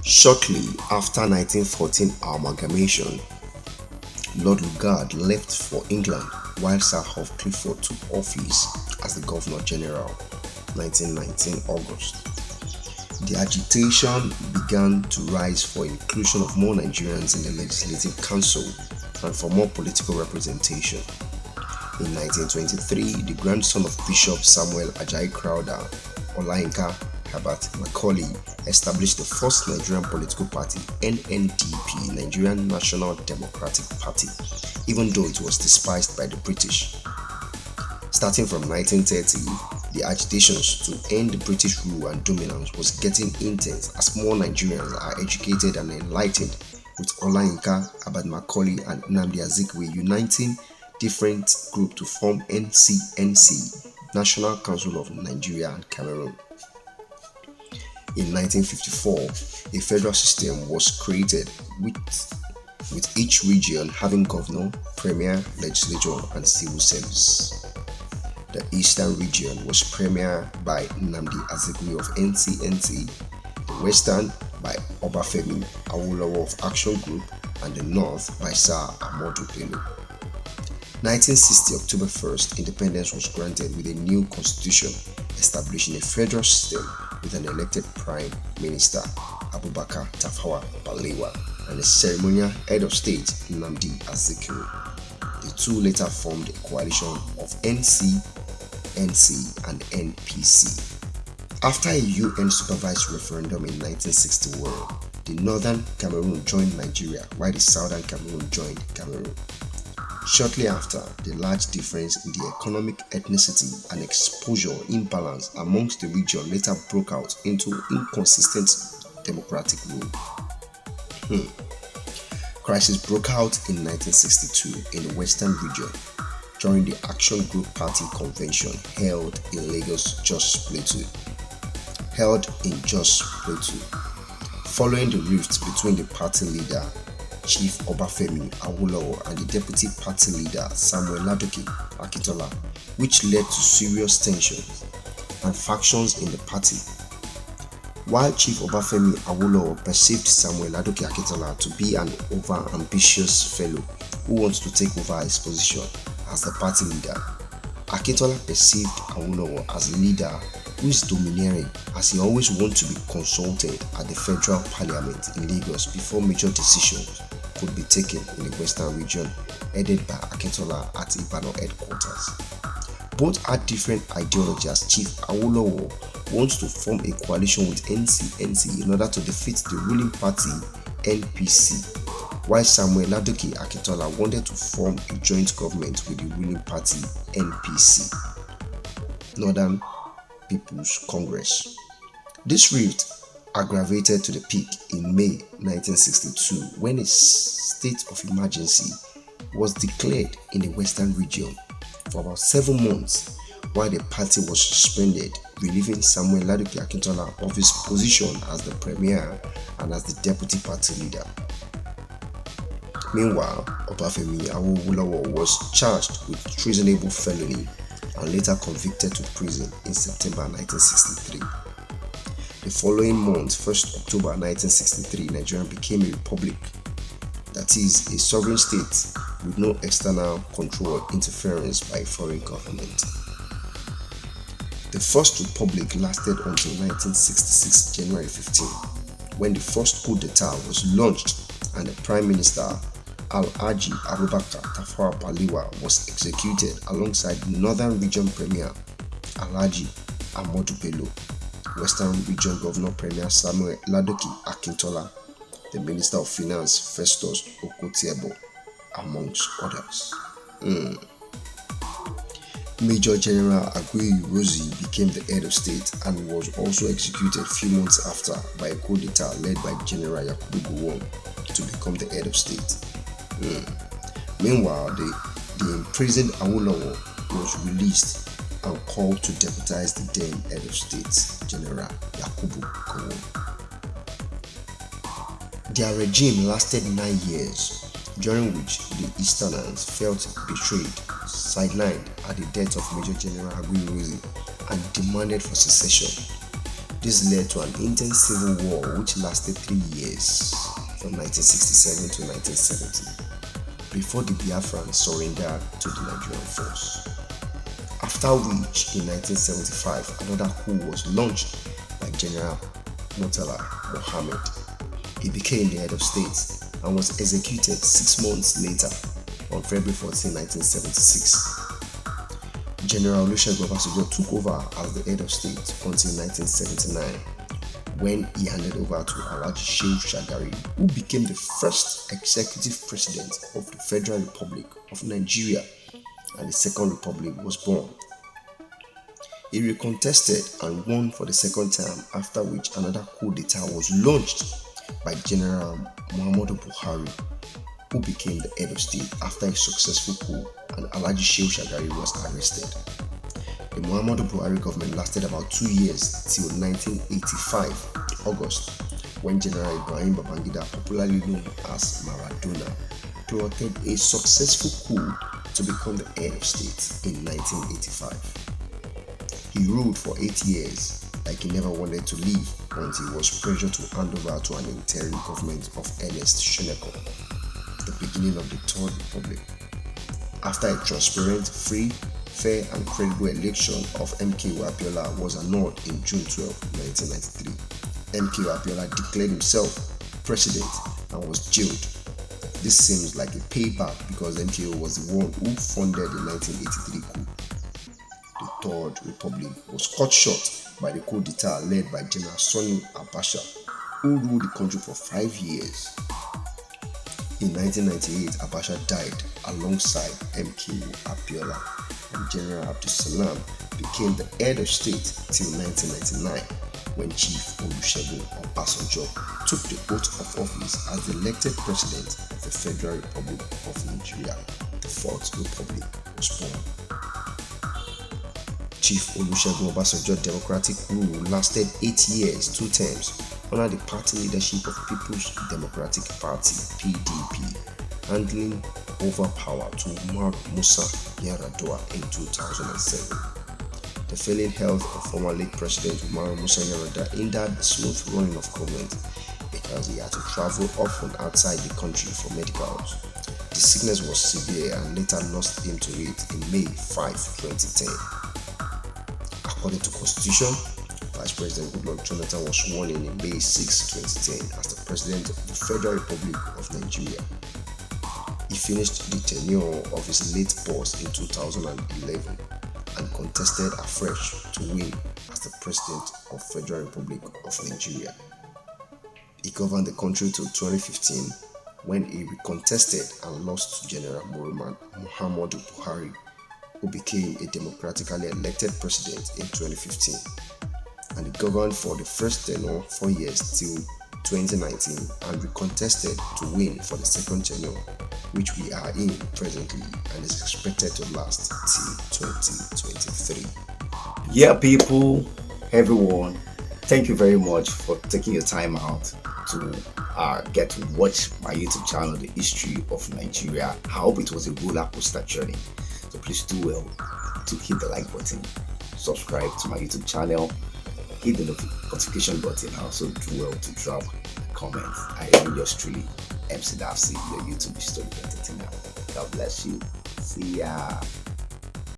Shortly after 1914 amalgamation, Lord Lugard left for England while Sir Huff Clifford took office as the Governor General 1919 August. The agitation began to rise for inclusion of more Nigerians in the Legislative Council and for more political representation. In 1923, the grandson of Bishop Samuel Ajayi Crowther, Olayinka Herbert Macaulay, established the first Nigerian political party, NNDP, Nigerian National Democratic Party, even though it was despised by the British. Starting from 1930, the agitations to end the British rule and dominance was getting intense as more Nigerians are educated and enlightened, with Olayinka Herbert Macaulay and Nnamdi Azikiwe uniting different groups to form NCNC, National Council of Nigeria and Cameroon. In 1954, a federal system was created with each region having governor, premier, legislature, and civil service. The Eastern region was premier by Nnamdi Azikiwe of NCNC, the Western by Obafemi Awolowo of Action Group, and the North by Sir Ahmadu Bello. 1960 October 1st, independence was granted with a new constitution establishing a federal system with an elected Prime Minister, Abubakar Tafawa Balewa, and a ceremonial head of state, Nnamdi Azikiwe. The two later formed a coalition of NCNC and NPC. After a UN-supervised referendum in 1961, the Northern Cameroon joined Nigeria while the Southern Cameroon joined Cameroon. Shortly after, the large difference in the economic ethnicity and exposure imbalance amongst the region later broke out into inconsistent democratic rule. Crisis broke out in 1962 in the Western region during the Action Group Party convention held in Lagos, Jos Plateau. Following the rift between the party leader Chief Obafemi Awolowo and the deputy party leader Samuel Ladoke Akintola, which led to serious tensions and factions in the party. While Chief Obafemi Awolowo perceived Samuel Ladoke Akintola to be an over-ambitious fellow who wants to take over his position as the party leader, Akintola perceived Awolowo as a leader who is domineering, as he always wants to be consulted at the federal parliament in Lagos before major decisions could be taken in the Western region headed by Akintola at Ibadan headquarters. Both had different ideologies, as Chief Awolowo wants to form a coalition with NCNC in order to defeat the ruling party NPC, while Samuel Ladoke Akintola wanted to form a joint government with the ruling party NPC, Northern People's Congress. This rift aggravated to the peak in May 1962 when a state of emergency was declared in the Western region for about 7 months while the party was suspended, relieving Samuel Ladoke Akintola of his position as the premier and as the deputy party leader. Meanwhile, Obafemi Awolowo was charged with treasonable felony and later convicted to prison in September 1963. The following month, 1st October 1963, Nigeria became a republic, that is, a sovereign state with no external control or interference by a foreign government. The First Republic lasted until 1966, January 15, when the first coup d'etat was launched and the Prime Minister Alhaji Abubakar Tafawa Balewa was executed alongside the Northern Region Premier Alhaji Ahmadu Bello, Western Region Governor Premier Samuel Ladoke Akintola, the Minister of Finance Festus Okotiebo, amongst others. Major General Aguiyi Ironsi became the head of state and was also executed a few months after by a coup d'etat led by General Yakubu Gowon to become the head of state. Meanwhile, the imprisoned Awolowo was released and called to deputize the then head of state, General Yakubu Gowon. Their regime lasted 9 years, during which the Easterners felt betrayed, sidelined at the death of Major General Aguiyi Ironsi, and demanded for secession. This led to an intense civil war which lasted 3 years, from 1967 to 1970, before the Biafrans surrendered to the Nigerian force. After which, in 1975, another coup was launched by General Murtala Mohammed. He became the head of state and was executed 6 months later on February 14, 1976. General Olusegun Obasanjo took over as the head of state until 1979, when he handed over to Alhaji Shehu Shagari, who became the first executive president of the Federal Republic of Nigeria, and the Second Republic was born. He recontested and won for the second time, after which another coup d'etat was launched by General Muhammadu Buhari, who became the head of state after a successful coup, and Alhaji Shehu Shagari was arrested. The Muhammadu Buhari government lasted about 2 years till 1985 August, when General Ibrahim Babangida, popularly known as Maradona, plotted a successful coup to become the head of state in 1985. He ruled for 8 years like he never wanted to leave, until he was pressured to hand over to an interim government of Ernest Shoneko, the beginning of the Third Republic. After a transparent, free, fair and credible election of MKO Abiola was annulled in June 12, 1993, MKO Abiola declared himself president and was jailed. This seems like a payback because MKO was the one who funded the 1983 coup. The Third Republic was cut short by the coup d'etat led by General Sani Abacha, who ruled the country for 5 years. In 1998, Abacha died alongside MKO Abiola, and General Abdul Salam became the head of state till 1999, when Chief Olusegun Obasanjo took the oath of office as the elected president of the Federal Republic of Nigeria. The Fourth Republic was born. Chief Olusegun Obasanjo's democratic rule lasted 8 years, 2 terms, under the party leadership of People's Democratic Party (PDP), handing over power to Umar Musa Yar'Adua in 2007. The failing health of former late President Umar Musa Yar'Adua hindered the smooth running of government because he had to travel often outside the country for medicals. The sickness was severe and later lost him to it in May 5, 2010. According to Constitution, Vice President Goodluck Jonathan was sworn in May 6, 2010 as the President of the Federal Republic of Nigeria. He finished the tenure of his late boss in 2011 and contested afresh to win as the President of the Federal Republic of Nigeria. He governed the country till 2015, when he recontested and lost to General Muhammadu Buhari, who became a democratically elected president in 2015, and he governed for the first tenure 4 years till 2019 and recontested to win for the second tenure, which we are in presently and is expected to last till 2023. Yeah, people, everyone, thank you very much for taking your time out to get to watch my YouTube channel, The History of Nigeria. I hope it was a roller coaster journey. So please do well to hit the like button, subscribe to my YouTube channel, hit the notification button, and also do well to drop a comment. I am yours truly, MC Darcy, your YouTube history entertainer. God bless you. See ya.